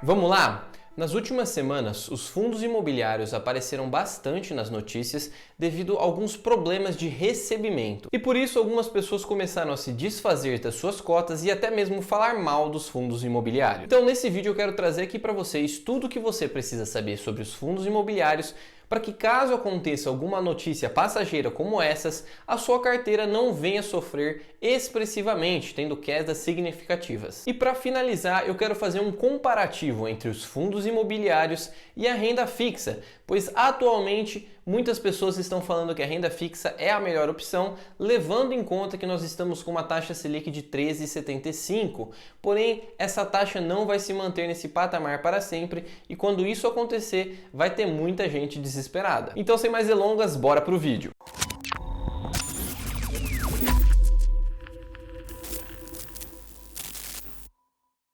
Vamos lá? Nas últimas semanas, os fundos imobiliários apareceram bastante nas notícias devido a alguns problemas de recebimento. E por isso algumas pessoas começaram a se desfazer das suas cotas e até mesmo falar mal dos fundos imobiliários. Então nesse vídeo eu quero trazer aqui para vocês tudo o que você precisa saber sobre os fundos imobiliários para que caso aconteça alguma notícia passageira como essas, a sua carteira não venha sofrer expressivamente, tendo quedas significativas. E para finalizar, eu quero fazer um comparativo entre os fundos imobiliários e a renda fixa, pois atualmente muitas pessoas estão falando que a renda fixa é a melhor opção, levando em conta que nós estamos com uma taxa Selic de 13,75. Porém, essa taxa não vai se manter nesse patamar para sempre e quando isso acontecer, vai ter muita gente desesperada. Então, sem mais delongas, bora pro vídeo.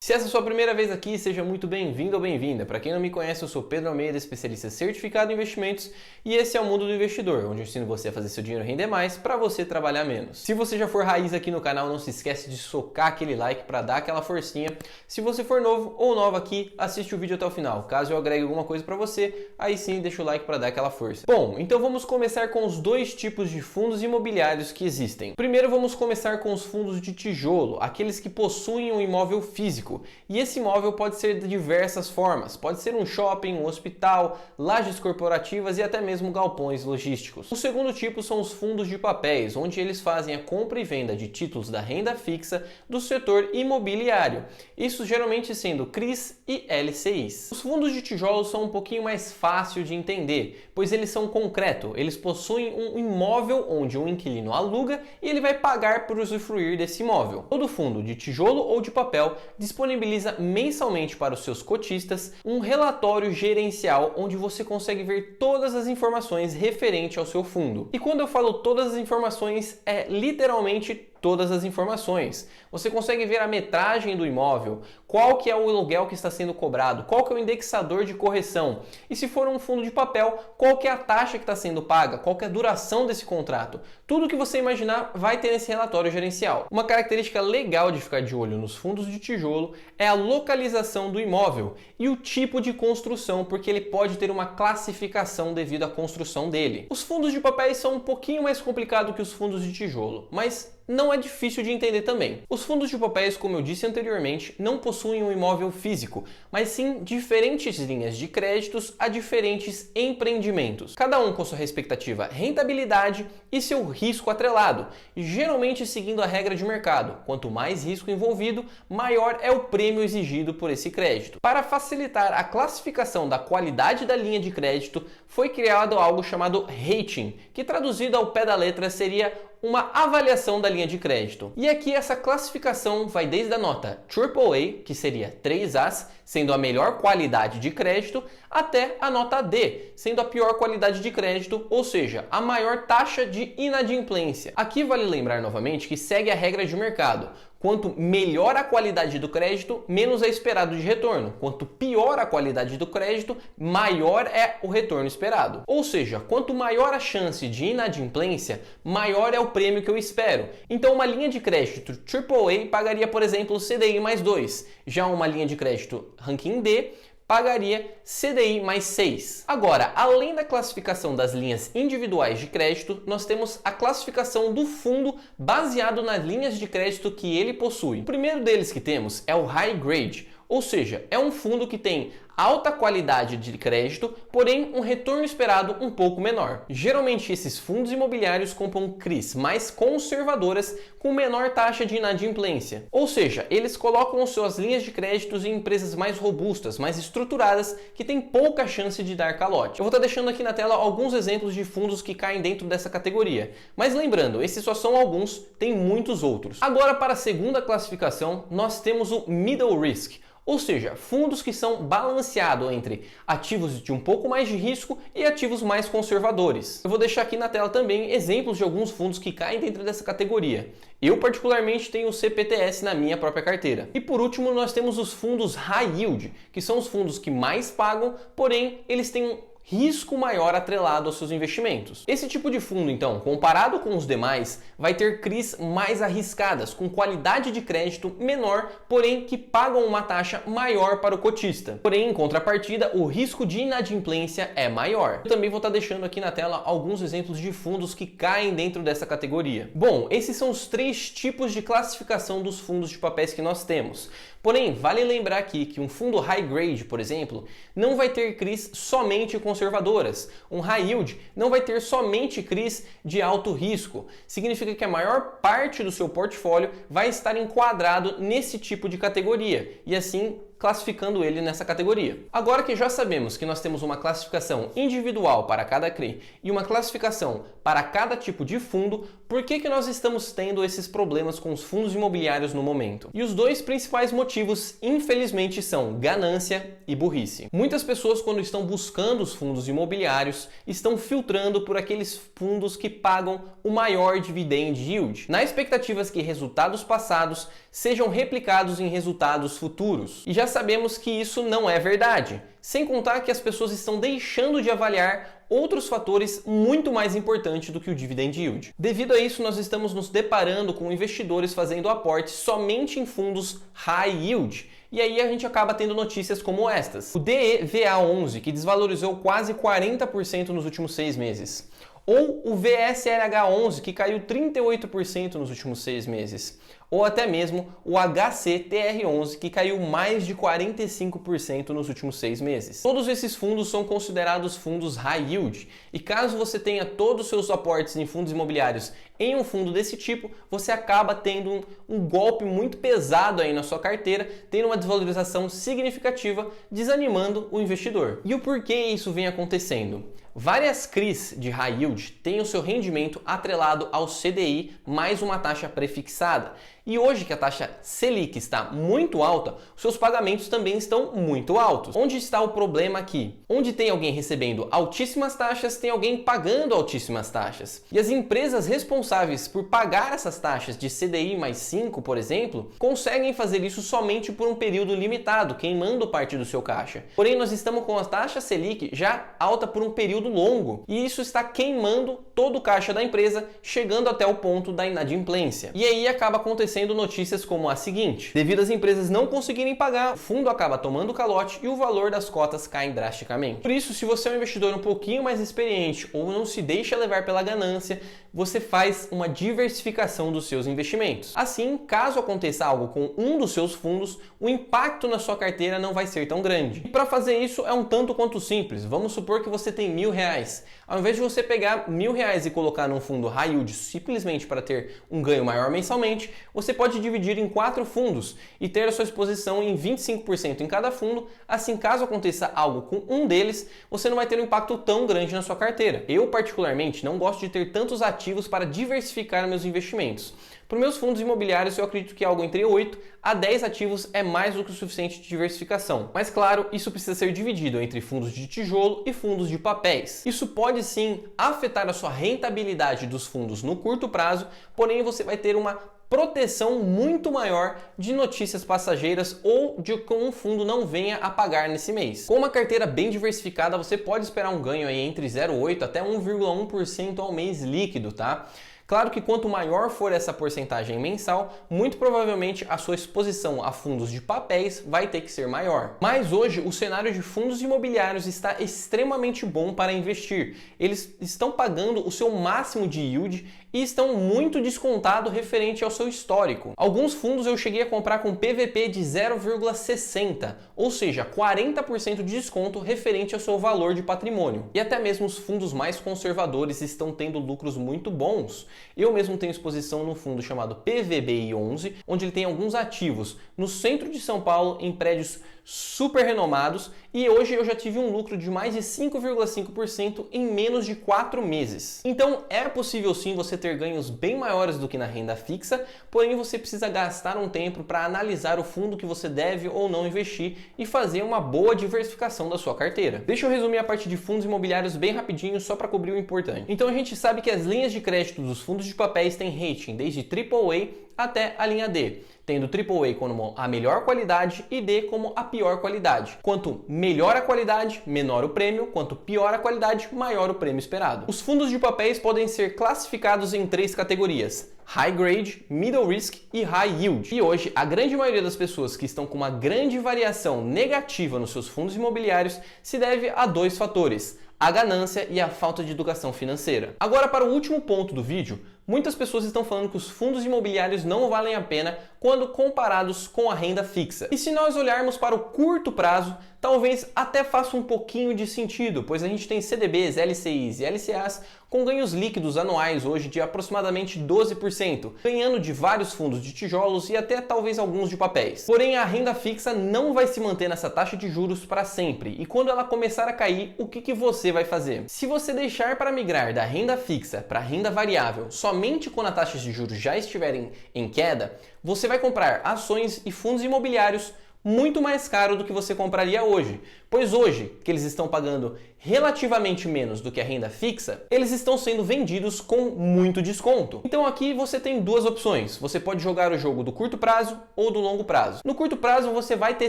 Se essa é a sua primeira vez aqui, seja muito bem-vindo ou bem-vinda. Para quem não me conhece, eu sou Pedro Almeida, especialista certificado em investimentos, e esse é o Mundo do Investidor, onde eu ensino você a fazer seu dinheiro render mais para você trabalhar menos. Se você já for raiz aqui no canal, não se esquece de socar aquele like para dar aquela forcinha. Se você for novo ou nova aqui, assiste o vídeo até o final. Caso eu agregue alguma coisa para você, aí sim deixa o like para dar aquela força. Bom, então vamos começar com os dois tipos de fundos imobiliários que existem. Primeiro vamos começar com os fundos de tijolo, aqueles que possuem um imóvel físico. E esse imóvel pode ser de diversas formas, pode ser um shopping, um hospital, lajes corporativas e até mesmo galpões logísticos. O segundo tipo são os fundos de papéis, onde eles fazem a compra e venda de títulos da renda fixa do setor imobiliário, isso geralmente sendo CRIs e LCIs. Os fundos de tijolo são um pouquinho mais fácil de entender, pois eles são concretos, eles possuem um imóvel onde um inquilino aluga e ele vai pagar por usufruir desse imóvel. Todo fundo de tijolo ou de papel disponibiliza mensalmente para os seus cotistas um relatório gerencial onde você consegue ver todas as informações referentes ao seu fundo. E quando eu falo todas as informações, é literalmente todas as informações. Você consegue ver a metragem do imóvel, qual que é o aluguel que está sendo cobrado, qual que é o indexador de correção e se for um fundo de papel, qual que é a taxa que está sendo paga, qual que é a duração desse contrato. Tudo que você imaginar vai ter nesse relatório gerencial. Uma característica legal de ficar de olho nos fundos de tijolo é a localização do imóvel e o tipo de construção, porque ele pode ter uma classificação devido à construção dele. Os fundos de papéis são um pouquinho mais complicados que os fundos de tijolo, mas não é difícil de entender também. Os fundos de papéis, como eu disse anteriormente, não possuem um imóvel físico, mas sim diferentes linhas de créditos a diferentes empreendimentos, cada um com sua respectiva rentabilidade e seu risco atrelado, e geralmente seguindo a regra de mercado. Quanto mais risco envolvido, maior é o prêmio exigido por esse crédito. Para facilitar a classificação da qualidade da linha de crédito, foi criado algo chamado rating, que traduzido ao pé da letra seria uma avaliação da linha de crédito. E aqui essa classificação vai desde a nota AAA, que seria 3As, sendo a melhor qualidade de crédito, até a nota D, sendo a pior qualidade de crédito, ou seja, a maior taxa de inadimplência. Aqui vale lembrar novamente que segue a regra de mercado. Quanto melhor a qualidade do crédito, menos é esperado de retorno. Quanto pior a qualidade do crédito, maior é o retorno esperado. Ou seja, quanto maior a chance de inadimplência, maior é o prêmio que eu espero. Então uma linha de crédito AAA pagaria, por exemplo, CDI mais 2. Já uma linha de crédito ranking D pagaria CDI mais 6. Agora, além da classificação das linhas individuais de crédito, nós temos a classificação do fundo baseado nas linhas de crédito que ele possui. O primeiro deles que temos é o High Grade, ou seja, é um fundo que tem alta qualidade de crédito, porém um retorno esperado um pouco menor. Geralmente esses fundos imobiliários compram CRIs mais conservadoras com menor taxa de inadimplência. Ou seja, eles colocam suas linhas de créditos em empresas mais robustas, mais estruturadas, que têm pouca chance de dar calote. Eu vou estar deixando aqui na tela alguns exemplos de fundos que caem dentro dessa categoria. Mas lembrando, esses só são alguns, tem muitos outros. Agora para a segunda classificação, nós temos o Middle Risk. Ou seja, fundos que são balanceados entre ativos de um pouco mais de risco e ativos mais conservadores. Eu vou deixar aqui na tela também exemplos de alguns fundos que caem dentro dessa categoria. Eu particularmente tenho o CPTS na minha própria carteira. E por último nós temos os fundos High Yield, que são os fundos que mais pagam, porém eles têm um risco maior atrelado aos seus investimentos. Esse tipo de fundo, então, comparado com os demais, vai ter CRIs mais arriscadas, com qualidade de crédito menor, porém que pagam uma taxa maior para o cotista. Porém, em contrapartida, o risco de inadimplência é maior. Eu também vou estar deixando aqui na tela alguns exemplos de fundos que caem dentro dessa categoria. Bom, esses são os 3 tipos de classificação dos fundos de papéis que nós temos. Porém, vale lembrar aqui que um fundo high grade, por exemplo, não vai ter CRIs somente conservadoras. Um high yield não vai ter somente CRIs de alto risco. Significa que a maior parte do seu portfólio vai estar enquadrado nesse tipo de categoria e assim classificando ele nessa categoria. Agora que já sabemos que nós temos uma classificação individual para cada CRI e uma classificação para cada tipo de fundo, por que nós estamos tendo esses problemas com os fundos imobiliários no momento? E os 2 principais motivos, infelizmente, são ganância e burrice. Muitas pessoas, quando estão buscando os fundos imobiliários, estão filtrando por aqueles fundos que pagam o maior dividend yield, na expectativa que resultados passados sejam replicados em resultados futuros. E já sabemos que isso não é verdade, sem contar que as pessoas estão deixando de avaliar outros fatores muito mais importantes do que o dividend yield. Devido a isso, nós estamos nos deparando com investidores fazendo aporte somente em fundos high yield. E aí a gente acaba tendo notícias como estas. O DEVA11, que desvalorizou quase 40% nos últimos 6 meses. Ou o VSLH11, que caiu 38% nos últimos 6 meses. Ou até mesmo o HCTR11, que caiu mais de 45% nos últimos 6 meses. Todos esses fundos são considerados fundos high yield, e caso você tenha todos os seus aportes em fundos imobiliários em um fundo desse tipo, você acaba tendo um golpe muito pesado aí na sua carteira, tendo uma desvalorização significativa, desanimando o investidor. E o porquê isso vem acontecendo? Várias CRIs de high yield têm o seu rendimento atrelado ao CDI mais uma taxa prefixada. E hoje que a taxa Selic está muito alta, os seus pagamentos também estão muito altos. Onde está o problema aqui? Onde tem alguém recebendo altíssimas taxas, tem alguém pagando altíssimas taxas. E as empresas responsáveis por pagar essas taxas de CDI mais 5, por exemplo, conseguem fazer isso somente por um período limitado, queimando parte do seu caixa. Porém, nós estamos com a taxa Selic já alta por um período longo, e isso está queimando todo o caixa da empresa, chegando até o ponto da inadimplência. E aí acaba acontecendo notícias como a seguinte: devido às empresas não conseguirem pagar, o fundo acaba tomando calote e o valor das cotas cai drasticamente. Por isso, se você é um investidor um pouquinho mais experiente ou não se deixa levar pela ganância, você faz uma diversificação dos seus investimentos. Assim, caso aconteça algo com um dos seus fundos, o impacto na sua carteira não vai ser tão grande. E para fazer isso é um tanto quanto simples. Vamos supor que você tem R$1.000. Ao invés de você pegar R$1.000 e colocar num fundo high yield simplesmente para ter um ganho maior mensalmente, você pode dividir em 4 fundos e ter a sua exposição em 25% em cada fundo. Assim, caso aconteça algo com um deles, você não vai ter um impacto tão grande na sua carteira. Eu, particularmente, não gosto de ter tantos ativos para diversificar meus investimentos. Para os meus fundos imobiliários, eu acredito que algo entre 8 a 10 ativos é mais do que o suficiente de diversificação. Mas claro, isso precisa ser dividido entre fundos de tijolo e fundos de papéis. Isso pode sim afetar a sua rentabilidade dos fundos no curto prazo, porém você vai ter uma proteção muito maior de notícias passageiras ou de que um fundo não venha a pagar nesse mês. Com uma carteira bem diversificada, você pode esperar um ganho aí entre 0,8% até 1,1% ao mês líquido, tá? Claro que quanto maior for essa porcentagem mensal, muito provavelmente a sua exposição a fundos de papéis vai ter que ser maior. Mas hoje o cenário de fundos imobiliários está extremamente bom para investir. Eles estão pagando o seu máximo de yield e estão muito descontados referente ao seu histórico. Alguns fundos eu cheguei a comprar com PVP de 0,60, ou seja, 40% de desconto referente ao seu valor de patrimônio. E até mesmo os fundos mais conservadores estão tendo lucros muito bons. Eu mesmo tenho exposição no fundo chamado PVBI11, onde ele tem alguns ativos no centro de São Paulo, em prédios super renomados, e hoje eu já tive um lucro de mais de 5,5% em menos de 4 meses. Então é possível sim você ter ganhos bem maiores do que na renda fixa, porém você precisa gastar um tempo para analisar o fundo que você deve ou não investir e fazer uma boa diversificação da sua carteira. Deixa eu resumir a parte de fundos imobiliários bem rapidinho, só para cobrir o importante. Então a gente sabe que as linhas de crédito dos fundos de papéis têm rating desde AAA até a linha D, tendo AAA como a melhor qualidade e D como a pior qualidade. Quanto melhor a qualidade, menor o prêmio, quanto pior a qualidade, maior o prêmio esperado. Os fundos de papéis podem ser classificados em 3 categorias: High Grade, Middle Risk e High Yield. E hoje, a grande maioria das pessoas que estão com uma grande variação negativa nos seus fundos imobiliários se deve a 2 fatores: a ganância e a falta de educação financeira. Agora, para o último ponto do vídeo, muitas pessoas estão falando que os fundos imobiliários não valem a pena quando comparados com a renda fixa. E se nós olharmos para o curto prazo, talvez até faça um pouquinho de sentido, pois a gente tem CDBs, LCIs e LCAs com ganhos líquidos anuais hoje de aproximadamente 12%, ganhando de vários fundos de tijolos e até talvez alguns de papéis. Porém, a renda fixa não vai se manter nessa taxa de juros para sempre, e quando ela começar a cair, o que você vai fazer? Se você deixar para migrar da renda fixa para a renda variável somente quando as taxas de juros já estiverem em queda, você vai comprar ações e fundos imobiliários muito mais caro do que você compraria hoje, pois hoje, que eles estão pagando relativamente menos do que a renda fixa, eles estão sendo vendidos com muito desconto. Então aqui você tem 2 opções: você pode jogar o jogo do curto prazo ou do longo prazo. No curto prazo você vai ter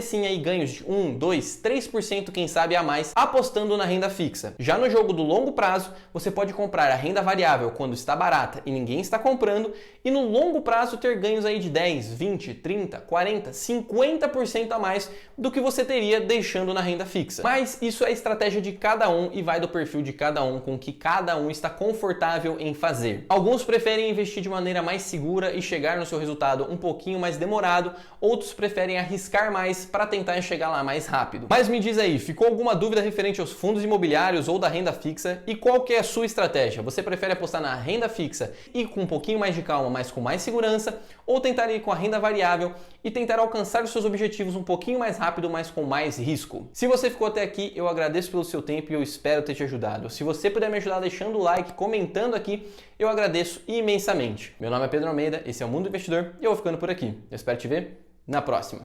sim aí ganhos de 1, 2, 3% quem sabe a mais apostando na renda fixa. Já no jogo do longo prazo, você pode comprar a renda variável quando está barata e ninguém está comprando, e no longo prazo ter ganhos aí de 10, 20, 30, 40, 50% a mais do que você teria deixando na renda fixa. Mas isso é estratégia de cada um e vai do perfil de cada um, com o que cada um está confortável em fazer. Alguns preferem investir de maneira mais segura e chegar no seu resultado um pouquinho mais demorado, outros preferem arriscar mais para tentar chegar lá mais rápido. Mas me diz aí, ficou alguma dúvida referente aos fundos imobiliários ou da renda fixa? E qual que é a sua estratégia? Você prefere apostar na renda fixa e com um pouquinho mais de calma, mas com mais segurança, ou tentar ir com a renda variável e tentar alcançar os seus objetivos um pouquinho mais rápido, mas com mais risco? Se você ficou até aqui, eu agradeço pelo seu tempo e eu espero ter te ajudado. Se você puder me ajudar deixando o like, comentando aqui, eu agradeço imensamente. Meu nome é Pedro Almeida, esse é o Mundo Investidor e eu vou ficando por aqui. Eu espero te ver na próxima.